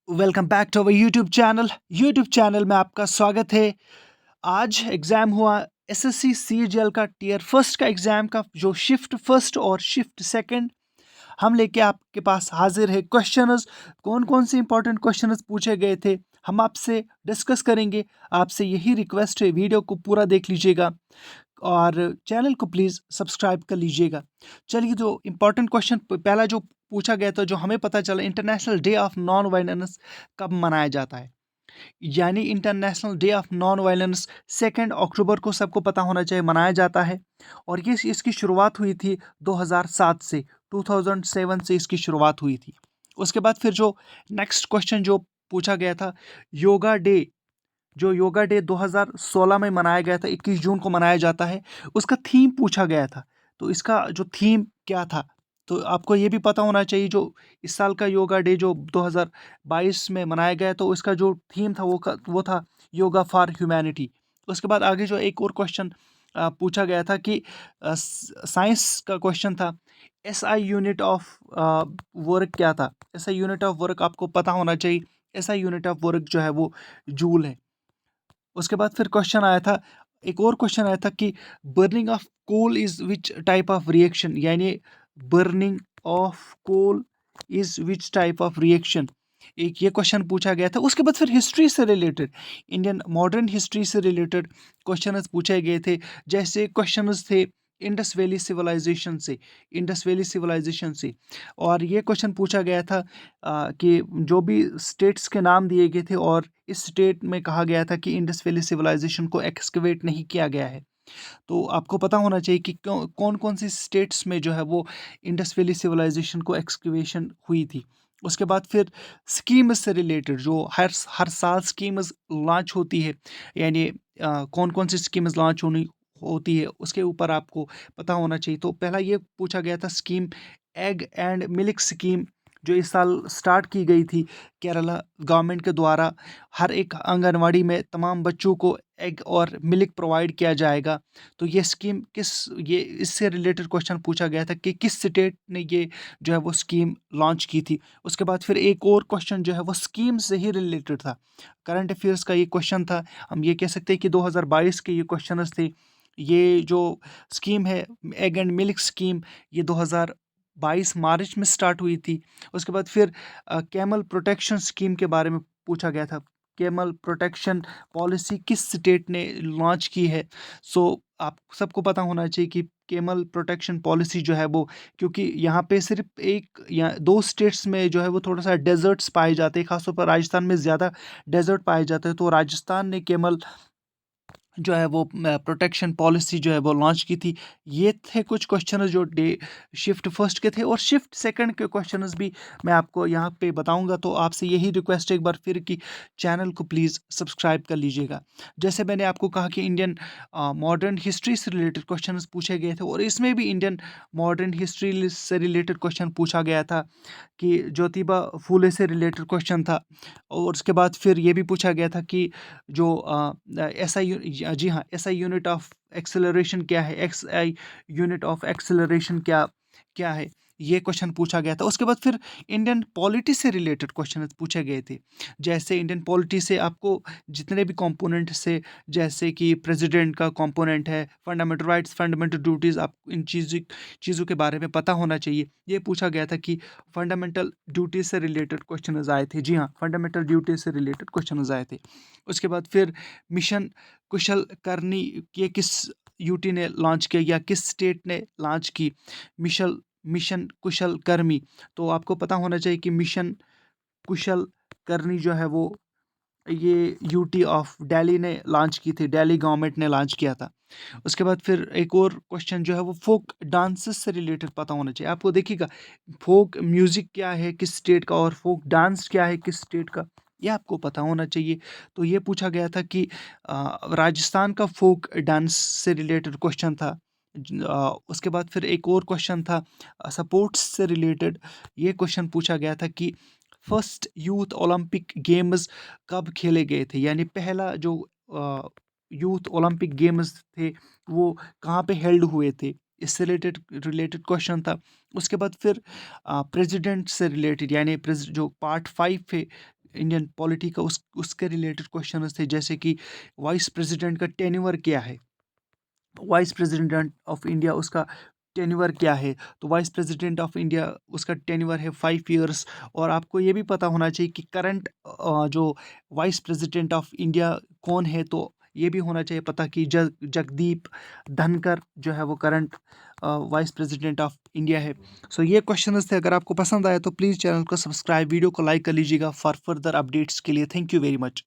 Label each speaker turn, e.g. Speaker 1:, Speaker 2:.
Speaker 1: Welcome back to our YouTube channel में आपका स्वागत है। आज एग्ज़ाम हुआ एसएससी सीजीएल का टीयर फर्स्ट का एग्ज़ाम का जो शिफ्ट फर्स्ट और शिफ्ट सेकंड हम लेके आपके पास हाजिर है। क्वेश्चंस कौन कौन से इंपॉर्टेंट क्वेश्चंस पूछे गए थे हम आपसे डिस्कस करेंगे। आपसे यही रिक्वेस्ट है, वीडियो को पूरा देख लीजिएगा और चैनल को प्लीज़ सब्सक्राइब कर लीजिएगा। चलिए, जो इम्पोर्टेंट क्वेश्चन पहला जो पूछा गया था, जो हमें पता चला, international day of non violence कब मनाया जाता है। यानी international day of non violence 2 अक्टूबर को सबको पता होना चाहिए मनाया जाता है। और ये इसकी शुरुआत हुई थी 2007 से, 2007 से इसकी शुरुआत हुई थी। उसके बाद फिर जो नेक्स्ट क्वेश्चन जो पूछा गया था, योगा डे, जो योगा डे 2016 में मनाया गया था, 21 जून को मनाया जाता है, उसका थीम पूछा गया था। तो इसका जो थीम क्या था, तो आपको ये भी पता होना चाहिए। जो इस साल का योगा डे जो 2022 में मनाया गया, तो इसका जो थीम था वो था योगा फॉर ह्यूमैनिटी। उसके बाद आगे जो एक और क्वेश्चन पूछा गया था कि साइंस का क्वेश्चन था, एसआई यूनिट ऑफ वर्क क्या था। एसआई यूनिट ऑफ वर्क आपको पता होना चाहिए। एसआई यूनिट ऑफ वर्क जो है वो जूल है। उसके बाद फिर क्वेश्चन आया था, एक और क्वेश्चन आया था कि burning of coal is which type of reaction. यानी burning of coal is which type of reaction, एक ये क्वेश्चन पूछा गया था। उसके बाद फिर हिस्ट्री से रिलेटेड, इंडियन मॉडर्न हिस्ट्री से रिलेटेड क्वेश्चंस पूछे गए थे। जैसे क्वेश्चंस थे इंडस वैली सिविलाइजेशन से, इंडस वैली सिविलाइजेशन से। और ये क्वेश्चन पूछा गया था कि जो भी स्टेट्स के नाम दिए गए थे और इस स्टेट में कहा गया था कि इंडस वैली सिविलाइजेशन को एक्सकवेट नहीं किया गया है। तो आपको पता होना चाहिए कि कौन कौन सी स्टेट्स में जो है वो इंडस वैली सिविलाइजेशन को एक्सकवेशन हुई थी। उसके बाद फिर स्कीम्स से रिलेटेड, जो हर हर साल स्कीम्स लॉन्च होती है, यानी कौन कौन सी स्कीम्स लॉन्च होनी होती है, उसके ऊपर आपको पता होना चाहिए। तो पहला ये पूछा गया था scheme, egg and milk scheme, जो इस साल स्टार्ट की गई थी केरला गवर्नमेंट के द्वारा। हर एक आंगनवाड़ी में तमाम बच्चों को एग और मिल्क प्रोवाइड किया जाएगा। तो ये स्कीम किस, ये इससे रिलेटेड क्वेश्चन पूछा गया था कि किस स्टेट ने ये जो है वो स्कीम लॉन्च की थी। उसके बाद फिर एक और क्वेश्चन जो है वो स्कीम से ही रिलेटेड था, करंट अफेयर्स का ये क्वेश्चन था। हम ये कह सकते हैं कि 2022 के ये क्वेश्चन थे। ये जो स्कीम है, एग एंड मिल्क स्कीम, ये 2022 मार्च में स्टार्ट हुई थी। उसके बाद फिर कैमल प्रोटेक्शन स्कीम के बारे में पूछा गया था। कैमल प्रोटेक्शन पॉलिसी किस स्टेट ने लॉन्च की है। सो आप सबको पता होना चाहिए कि कैमल प्रोटेक्शन पॉलिसी जो है वो, क्योंकि यहाँ पे सिर्फ एक या दो स्टेट्स में जो है वो थोड़ा सा डेजर्ट्स पाए जाते हैं, खासतौर पर राजस्थान में ज़्यादा डेजर्ट पाए जाते हैं। तो राजस्थान ने कैमल जो है वो प्रोटेक्शन पॉलिसी जो है वो लॉन्च की थी। ये थे कुछ क्वेश्चंस जो डे शिफ्ट फर्स्ट के थे। और शिफ्ट सेकंड के क्वेश्चंस भी मैं आपको यहाँ पे बताऊंगा। तो आपसे यही रिक्वेस्ट है एक बार फिर कि चैनल को प्लीज़ सब्सक्राइब कर लीजिएगा। जैसे मैंने आपको कहा कि इंडियन मॉडर्न हिस्ट्री से रिलेटेड क्वेश्चंस पूछे गए थे, और इसमें भी इंडियन मॉडर्न हिस्ट्री से रिलेटेड क्वेश्चन पूछा गया था कि ज्योतिबा फूले से रिलेटेड क्वेश्चन था। और उसके बाद फिर ये भी पूछा गया था कि जो एस आई, जी हाँ, S I unit of acceleration क्या है, x I unit of acceleration क्या क्या है, ये क्वेश्चन पूछा गया था। उसके बाद फिर इंडियन पॉलिटी से रिलेटेड क्वेश्चन पूछे गए थे। जैसे इंडियन पॉलिटी से आपको जितने भी कंपोनेंट से, जैसे कि प्रेसिडेंट का कंपोनेंट है, फंडामेंटल राइट्स, फंडामेंटल ड्यूटीज़, आप इन चीज़ों के बारे में पता होना चाहिए। ये पूछा गया था कि फंडामेंटल ड्यूटीज से रिलेटेड क्वेश्चन आए थे। जी हाँ, फंडामेंटल ड्यूटीज से रिलेटेड क्वेश्चन आए थे। उसके बाद फिर मिशन कुशल करनी, ये किस यूटी ने लॉन्च किया या किस स्टेट ने लॉन्च की। मिशन मिशन कुशल कर्मी, तो आपको पता होना चाहिए कि मिशन कुशल करनी जो है वो ये यूटी ऑफ दिल्ली ने लॉन्च की थी, दिल्ली गवर्नमेंट ने लॉन्च किया था। उसके बाद फिर एक और क्वेश्चन जो है वो फोक डांसेस से रिलेटेड पता होना चाहिए आपको। देखिएगा, फोक म्यूजिक क्या है किस स्टेट का, और फोक डांस क्या है किस स्टेट का, ये आपको पता होना चाहिए। तो ये पूछा गया था कि राजस्थान का फोक डांस से रिलेटेड क्वेश्चन था। उसके बाद फिर एक और क्वेश्चन था स्पोर्ट्स से रिलेटेड। ये क्वेश्चन पूछा गया था कि फर्स्ट यूथ ओलंपिक गेम्स कब खेले गए थे। यानी पहला जो यूथ ओलंपिक गेम्स थे वो कहाँ पे हेल्ड हुए थे, इससे रिलेटेड रिलेटेड क्वेश्चन था। उसके बाद फिर प्रेसिडेंट से रिलेटेड, यानी जो पार्ट 5 है इंडियन पॉलिटी का उसके रिलेटेड क्वेश्चंस थे, जैसे कि वाइस प्रेसिडेंट का टेन्योर क्या है, वाइस प्रेसिडेंट ऑफ इंडिया उसका टेन्योर क्या है। तो वाइस प्रेसिडेंट ऑफ इंडिया उसका टेन्योर है 5 ईयर्स। और आपको ये भी पता होना चाहिए कि करंट जो वाइस प्रेसिडेंट ऑफ इंडिया कौन है। तो ये भी होना चाहिए पता कि जगदीप धनकर जो है वो current vice president of India है। सो ये क्वेश्चंस थे। अगर आपको पसंद आया तो प्लीज़ चैनल को सब्सक्राइब, वीडियो को लाइक कर लीजिएगा फॉर फर्दर अपडेट्स के लिए। Thank you very much.